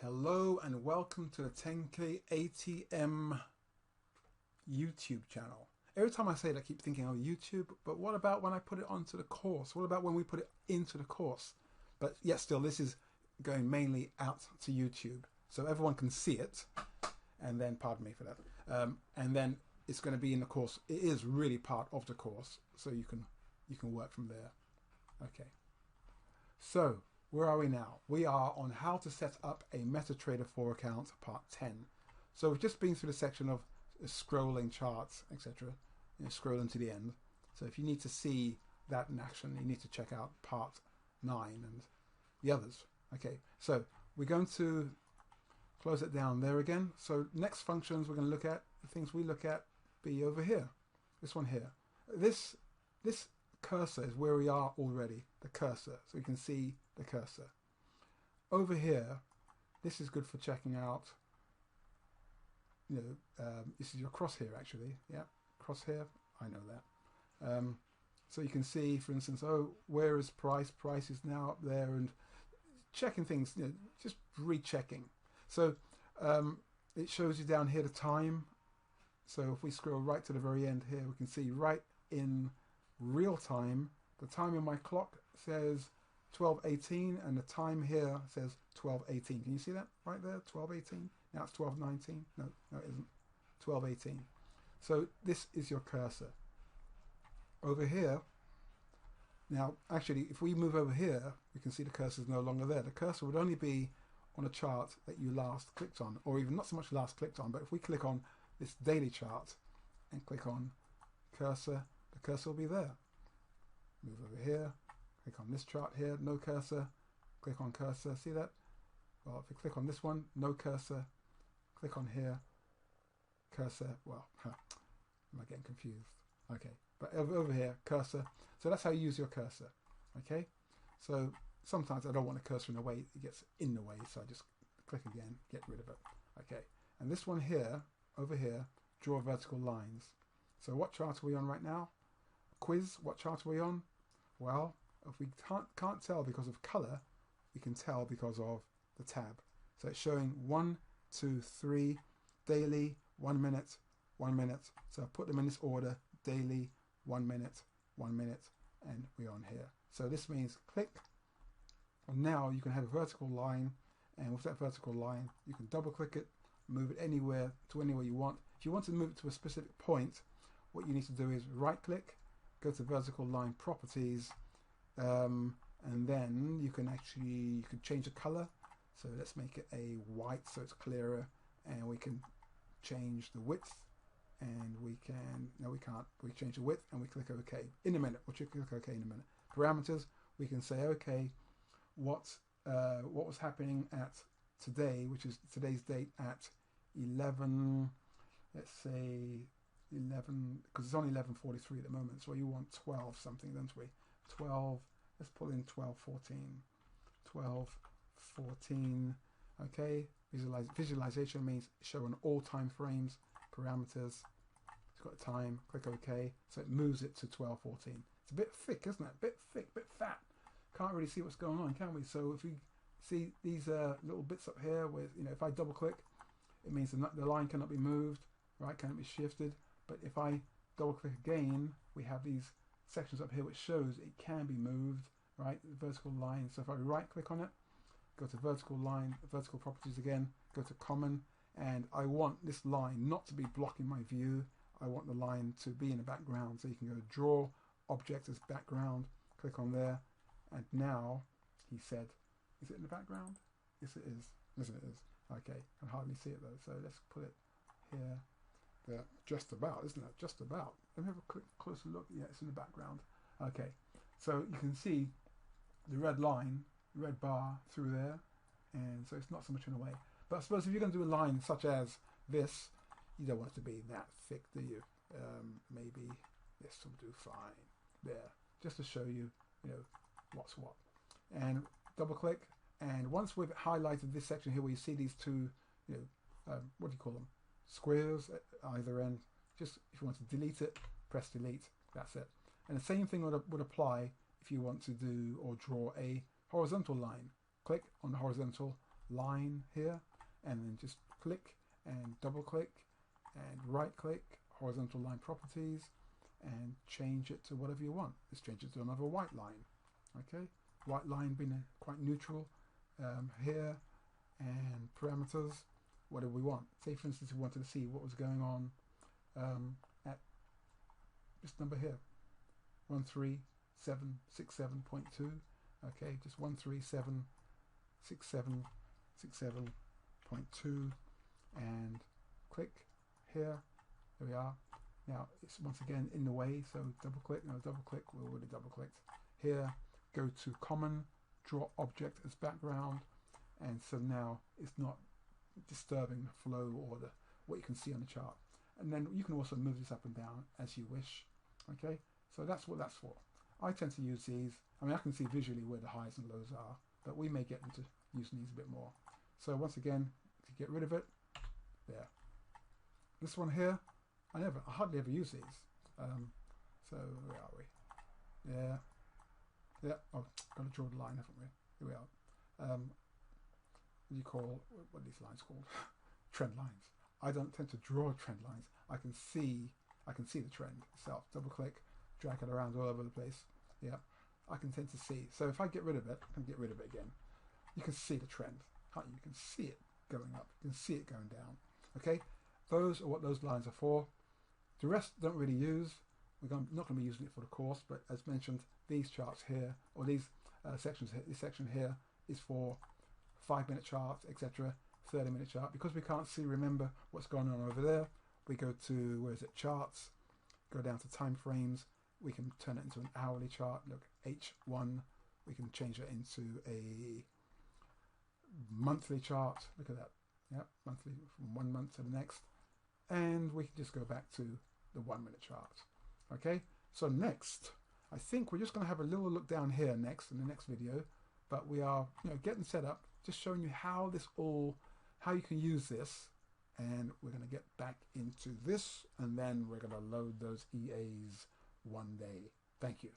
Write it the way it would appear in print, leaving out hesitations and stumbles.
Hello and welcome to the TenKei ATM YouTube channel. Every time I say it, I keep thinking, oh, YouTube, but what about when I put it onto the course? What about when we put it into the course? But yes, still, this is going mainly out to YouTube, so everyone can see it, and then, pardon me for that, and then it's going to be in the course. It is really part of the course, so you can work from there. Okay, so where are we now? We are on how to set up a MetaTrader 4 account, part 10. So we've just been through the section of scrolling charts, etc. Scrolling to the end. So if you need to see that in action, you need to check out part 9 and the others. Okay, so we're going to close it down there again. So next functions we're going to look at, the things we look at, be over here. This one here. This cursor is where we are already, the cursor. So you can see the cursor. Over here, this is good for checking out, this is your crosshair actually. Yeah, crosshair, I know that. So you can see, for instance, oh, where is price? Price is now up there, and checking things, just rechecking. So it shows you down here the time. So if we scroll right to the very end here, we can see right in real time, the time in my clock says 12:18 and the time here says 12:18. Can you see that right there? 12:18. Now it's 12:19. No, it isn't. 12:18. So this is your cursor. Over here, now actually if we move over here, we can see the cursor is no longer there. The cursor would only be on a chart that you last clicked on, or even not so much last clicked on, but if we click on this daily chart and click on cursor, the cursor will be there. Move over here, click on this chart here, no cursor, click on cursor, see that? Well, if you click on this one, no cursor, click on here, cursor, well, am I getting confused? Okay, but over here, cursor, so that's how you use your cursor, okay? So sometimes I don't want the cursor in the way, it gets in the way, so I just click again, get rid of it, okay? And this one here, over here, draw vertical lines. So what chart are we on right now? Quiz, what chart are we on? Well, if we can't tell because of color, we can tell because of the tab. So it's showing 1, 2, 3, daily, 1 minute, 1 minute. So I put them in this order, daily, 1 minute, 1 minute, and we're on here. So this means click, and now you can have a vertical line, and with that vertical line, you can double click it, move it anywhere to anywhere you want. If you want to move it to a specific point, what you need to do is right click, go to vertical line properties, and then you can change the color. So let's make it a white so it's clearer, and we can change the width, and we can't, we change the width and we click OK in a minute. We'll click OK in a minute. Parameters, we can say okay, what was happening at today, which is today's date at 11, let's say 11, because it's only 11:43 at the moment, so you want 12 something, don't we? 12, let's pull in 12:14, 12:14. Okay, visualization means show on all time frames. Parameters, it's got a time, click OK, so it moves it to 12:14. It's a bit thick, isn't it? Bit thick, bit fat. Can't really see what's going on, can we? So if we see these little bits up here where, if I double click, it means the line cannot be moved, right? Cannot be shifted. But if I double click again, we have these sections up here which shows it can be moved, right? The vertical line. So if I right click on it, go to vertical line, vertical properties again, go to common, and I want this line not to be blocking my view. I want the line to be in the background. So you can go draw object as background, click on there, and now he said, is it in the background? Yes it is. Yes it is. Okay, I can hardly see it though, so let's put it here. There, just about, isn't it? Just about. Let me have a quick closer look. Yeah, it's in the background. Okay, so you can see the red line, red bar through there, and so it's not so much in the way. But I suppose if you're going to do a line such as this, you don't want it to be that thick, do you? Maybe this will do fine. There, just to show you, what's what. And double click, and once we've highlighted this section here where you see these two, what do you call them? Squares at either end. Just if you want to delete it, press delete. That's it. And the same thing would apply if you want to do or draw a horizontal line. Click on the horizontal line here, and then just click and double click and right click, horizontal line properties, and change it to whatever you want. Let's change it to another white line. Okay, white line being quite neutral here, and parameters, whatever we want. Say for instance we wanted to see what was going on at this number here, 13767.2. okay, just 13767.2, and click here. There we are. Now it's once again in the way, so double click. No, double click. We already double clicked. Here, go to common, draw object as background, and so now it's not disturbing the flow or what you can see on the chart. And then you can also move this up and down as you wish. Okay, so that's what that's for. I tend to use these. I mean, I can see visually where the highs and lows are, but we may get into using these a bit more. So once again, to get rid of it, there. This one here, I hardly ever use these. So where are we? Yeah, yeah. Oh, got to draw the line, haven't we? Here we are. What are these lines called? Trend lines. I don't tend to draw trend lines. I can see the trend itself. Double click, drag it around all over the place. Yeah, I can tend to see. So if I get rid of it, I can get rid of it again. You can see the trend. You can see it going up. You can see it going down. Okay, those are what those lines are for. The rest don't really use. We're not going to be using it for the course, but as mentioned, these charts here, or these sections here, this section here is for 5-minute charts, etc., 30-minute chart. Because we can't see, remember what's going on over there, we go to, where is it, charts, go down to time frames. We can turn it into an hourly chart. Look, H1, we can change it into a monthly chart. Look at that. Yeah, monthly from 1 month to the next. And we can just go back to the 1-minute chart. Okay, so next, I think we're just going to have a little look down here next in the next video, but we are getting set up, just showing you how you can use this, and we're going to get back into this, and then we're going to load those EAs one day. Thank you.